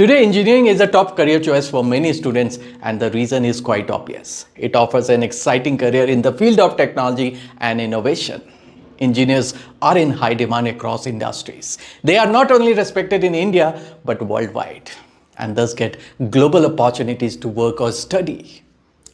Today, engineering is a top career choice for many students, and the reason is quite obvious. It offers an exciting career in the field of technology and innovation. Engineers are in high demand across industries. They are not only respected in India but worldwide, and thus get global opportunities to work or study.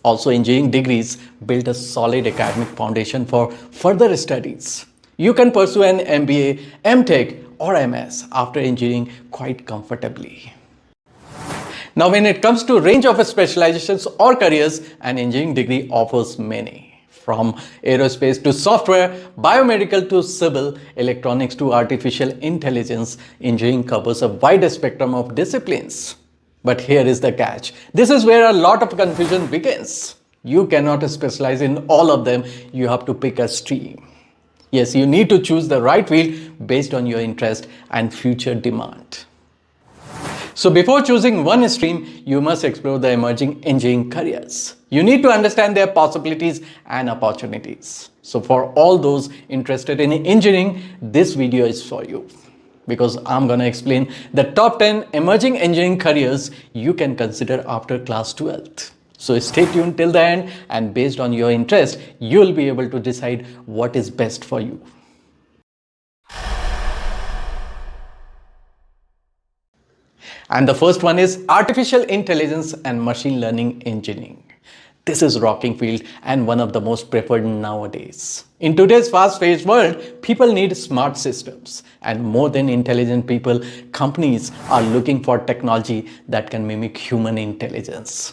Also, engineering degrees build a solid academic foundation for further studies. You can pursue an MBA, MTech, or MS after engineering quite comfortably. Now, when it comes to range of specializations or careers, an engineering degree offers many. From aerospace to software, biomedical to civil, electronics to artificial intelligence, engineering covers a wide spectrum of disciplines. But here is the catch. This is where a lot of confusion begins. You cannot specialize in all of them. You have to pick a stream. Yes, you need to choose the right field based on your interest and future demand. So before choosing one stream, you must explore the emerging engineering careers. You need to understand their possibilities and opportunities. So for all those interested in engineering, this video is for you. Because I'm going to explain the top 10 emerging engineering careers you can consider after class 12th. So stay tuned till the end, and based on your interest, you'll be able to decide what is best for you. And the first one is artificial intelligence and machine learning engineering. This is rocking field and one of the most preferred nowadays. In today's fast-paced world, people need smart systems, and more than intelligent people, companies are looking for technology that can mimic human intelligence.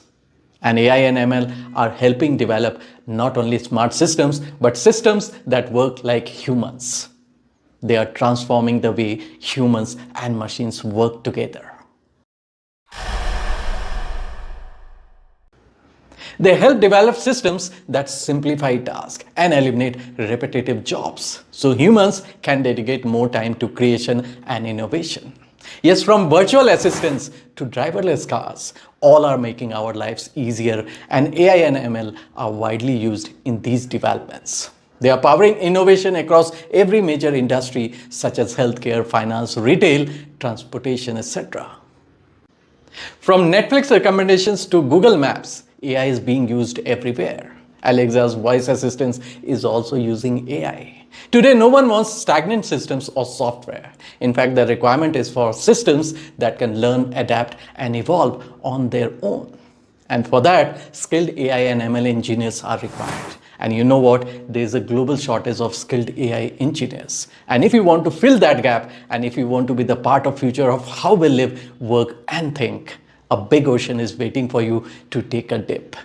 And AI and ML are helping develop not only smart systems, but systems that work like humans. They are transforming the way humans and machines work together. They help develop systems that simplify tasks and eliminate repetitive jobs, so humans can dedicate more time to creation and innovation. Yes, from virtual assistants to driverless cars, all are making our lives easier, and AI and ML are widely used in these developments. They are powering innovation across every major industry such as healthcare, finance, retail, transportation, etc. From Netflix recommendations to Google Maps, AI is being used everywhere. Alexa's voice assistant is also using AI. Today, no one wants stagnant systems or software. In fact, the requirement is for systems that can learn, adapt, and evolve on their own. And for that, skilled AI and ML engineers are required. And you know what? There is a global shortage of skilled AI engineers. And if you want to fill that gap, and if you want to be the part of future of how we live, work, and think, a big ocean is waiting for you to take a dip.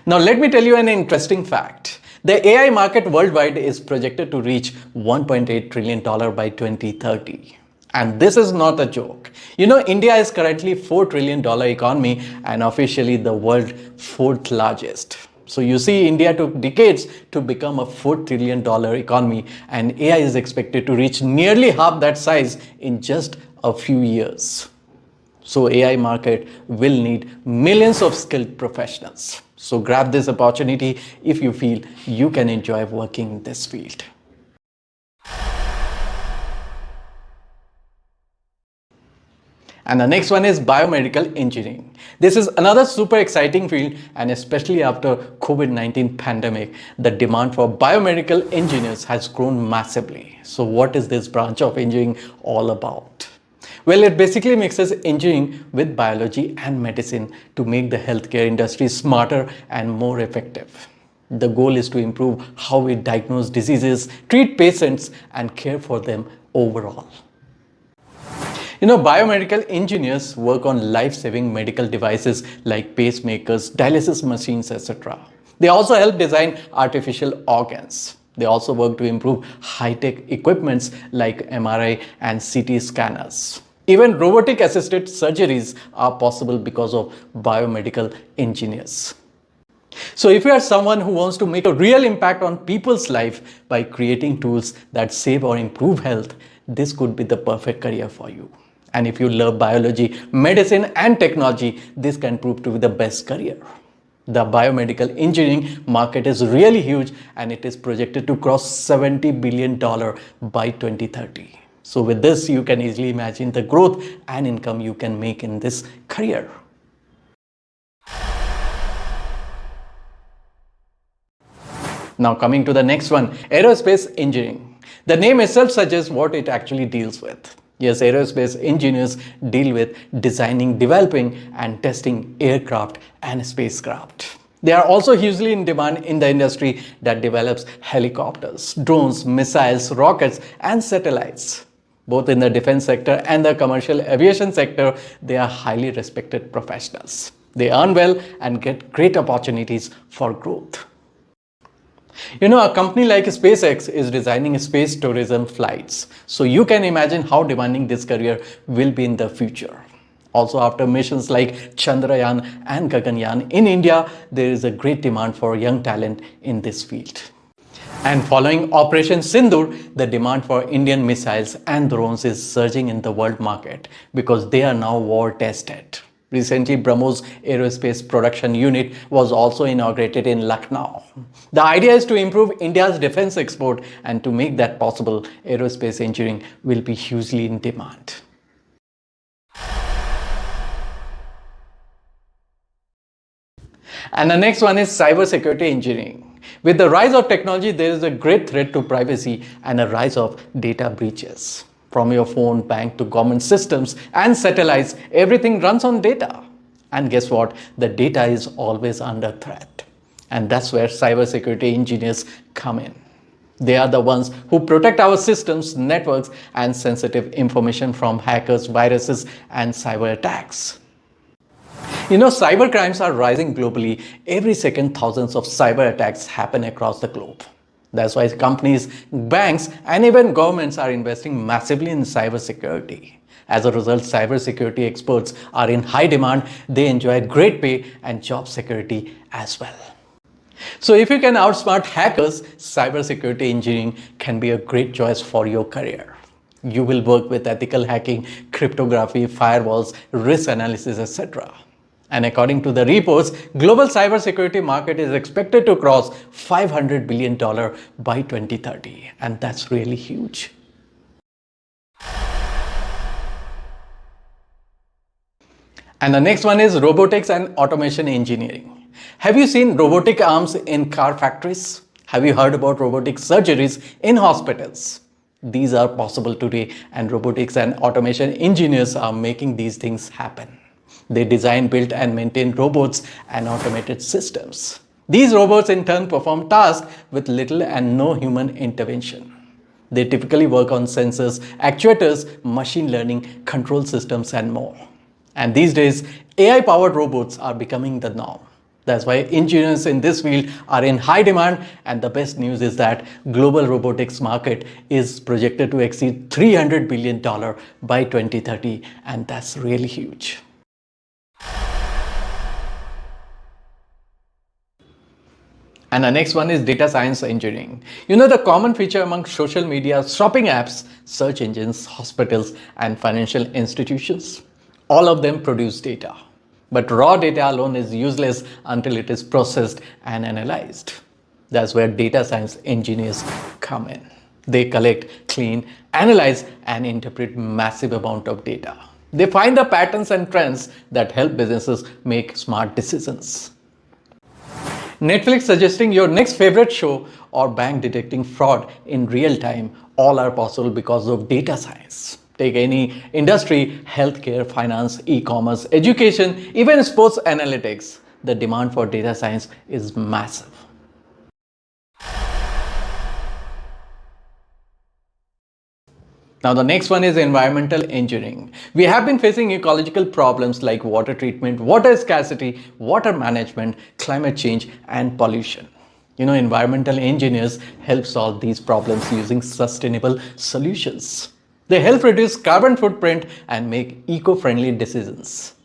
Now let me tell you an interesting fact. The AI market worldwide is projected to reach $1.8 trillion by 2030. And this is not a joke. You know, India is currently $4 trillion economy and officially the world's fourth largest. So you see, India took decades to become a $4 trillion economy, and AI is expected to reach nearly half that size in just a few years. So AI market will need millions of skilled professionals. So grab this opportunity if you feel you can enjoy working in this field. And the next one is biomedical engineering. This is another super exciting field, and especially after COVID-19 pandemic, the demand for biomedical engineers has grown massively. So what is this branch of engineering all about? Well, it basically mixes engineering with biology and medicine to make the healthcare industry smarter and more effective. The goal is to improve how we diagnose diseases, treat patients, and care for them overall. You know, biomedical engineers work on life-saving medical devices like pacemakers, dialysis machines, etc. They also help design artificial organs. They also work to improve high-tech equipments like MRI and CT scanners. Even robotic-assisted surgeries are possible because of biomedical engineers. So if you are someone who wants to make a real impact on people's life by creating tools that save or improve health, this could be the perfect career for you. And if you love biology, medicine, and technology, this can prove to be the best career. The biomedical engineering market is really huge, and it is projected to cross $70 billion by 2030. So with this, you can easily imagine the growth and income you can make in this career. Now coming to the next one, aerospace engineering. The name itself suggests what it actually deals with. Yes, aerospace engineers deal with designing, developing and testing aircraft and spacecraft. They are also hugely in demand in the industry that develops helicopters, drones, missiles, rockets and satellites. Both in the defense sector and the commercial aviation sector, they are highly respected professionals. They earn well and get great opportunities for growth. A company like SpaceX is designing space tourism flights. So you can imagine how demanding this career will be in the future. Also, after missions like Chandrayaan and Gaganyaan in India, there is a great demand for young talent in this field. And following Operation Sindoor, the demand for Indian missiles and drones is surging in the world market because they are now war tested. Recently, BrahMos Aerospace Production Unit was also inaugurated in Lucknow. The idea is to improve India's defense export, and to make that possible, aerospace engineering will be hugely in demand. And the next one is cybersecurity engineering. With the rise of technology, there is a great threat to privacy and a rise of data breaches. From your phone, bank to government systems and satellites, everything runs on data. And guess what? The data is always under threat. And that's where cybersecurity engineers come in. They are the ones who protect our systems, networks, and sensitive information from hackers, viruses, and cyber attacks. Cyber crimes are rising globally. Every second, thousands of cyber attacks happen across the globe. That's why companies, banks, and even governments are investing massively in cybersecurity. As a result, cybersecurity experts are in high demand. They enjoy great pay and job security as well. So if you can outsmart hackers, cybersecurity engineering can be a great choice for your career. You will work with ethical hacking, cryptography, firewalls, risk analysis, etc. And according to the reports, global cybersecurity market is expected to cross $500 billion by 2030. And that's really huge. And the next one is robotics and automation engineering. Have you seen robotic arms in car factories? Have you heard about robotic surgeries in hospitals? These are possible today, and robotics and automation engineers are making these things happen. They design, build and maintain robots and automated systems. These robots in turn perform tasks with little and no human intervention. They typically work on sensors, actuators, machine learning, control systems and more. And these days, AI-powered robots are becoming the norm. That's why engineers in this field are in high demand, and the best news is that global robotics market is projected to exceed $300 billion by 2030, and that's really huge. And the next one is data science engineering. The common feature among social media, shopping apps, search engines, hospitals, and financial institutions. All of them produce data. But raw data alone is useless until it is processed and analyzed. That's where data science engineers come in. They collect, clean, analyze, and interpret massive amount of data. They find the patterns and trends that help businesses make smart decisions. Netflix suggesting your next favorite show or bank detecting fraud in real time, all are possible because of data science. Take any industry, healthcare, finance, e-commerce, education, even sports analytics. The demand for data science is massive. Now the next one is environmental engineering. We have been facing ecological problems like water treatment, water scarcity, water management, climate change and pollution. Environmental engineers help solve these problems using sustainable solutions. They help reduce carbon footprint and make eco-friendly decisions.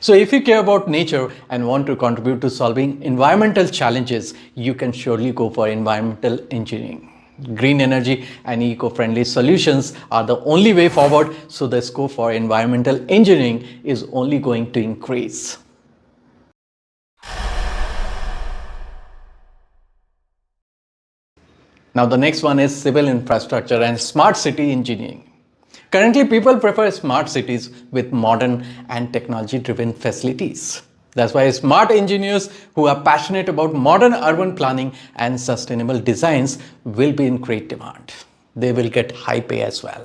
So if you care about nature and want to contribute to solving environmental challenges, you can surely go for environmental engineering. Green energy and eco-friendly solutions are the only way forward, so the scope for environmental engineering is only going to increase. Now, the next one is civil infrastructure and smart city engineering. Currently, people prefer smart cities with modern and technology driven facilities. That's why smart engineers who are passionate about modern urban planning and sustainable designs will be in great demand. They will get high pay as well.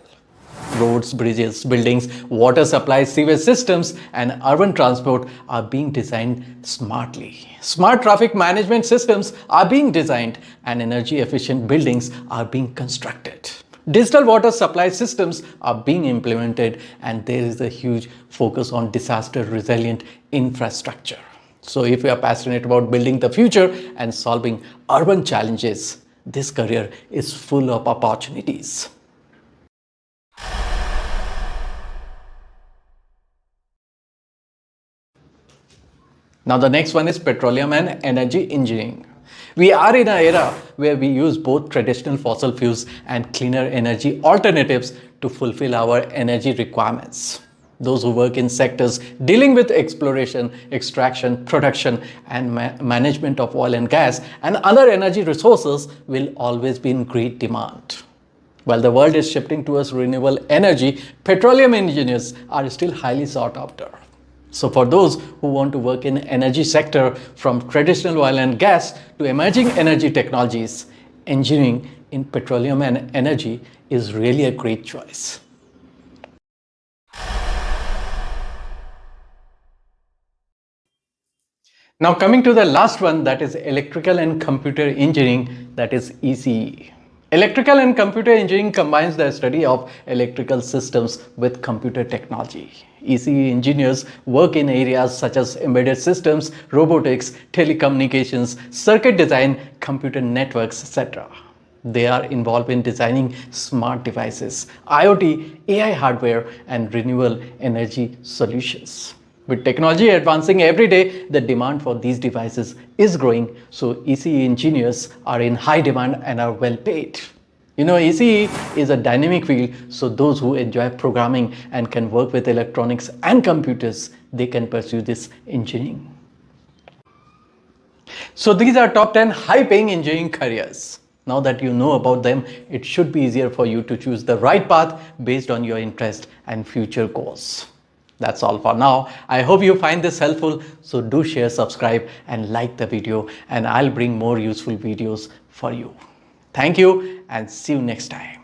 Roads, bridges, buildings, water supplies, sewage systems, and urban transport are being designed smartly. Smart traffic management systems are being designed, and energy efficient buildings are being constructed. Digital water supply systems are being implemented, and there is a huge focus on disaster resilient infrastructure. So, if you are passionate about building the future and solving urban challenges, this career is full of opportunities. Now, the next one is petroleum and energy engineering. We are in an era where we use both traditional fossil fuels and cleaner energy alternatives to fulfill our energy requirements. Those who work in sectors dealing with exploration, extraction, production, and management of oil and gas and other energy resources will always be in great demand. While the world is shifting towards renewable energy, petroleum engineers are still highly sought after. So for those who want to work in energy sector from traditional oil and gas to emerging energy technologies, engineering in petroleum and energy is really a great choice. Now coming to the last one, that is electrical and computer engineering, that is ECE. Electrical and computer engineering combines the study of electrical systems with computer technology. ECE engineers work in areas such as embedded systems, robotics, telecommunications, circuit design, computer networks, etc. They are involved in designing smart devices, IoT, AI hardware, and renewable energy solutions. With technology advancing every day, the demand for these devices is growing, so ECE engineers are in high demand and are well paid. You know, ECE is a dynamic field, so those who enjoy programming and can work with electronics and computers, they can pursue this engineering. So these are top 10 high-paying engineering careers. Now that you know about them, it should be easier for you to choose the right path based on your interest and future goals. That's all for now. I hope you find this helpful. So do share, subscribe, and like the video, and I'll bring more useful videos for you. Thank you and see you next time.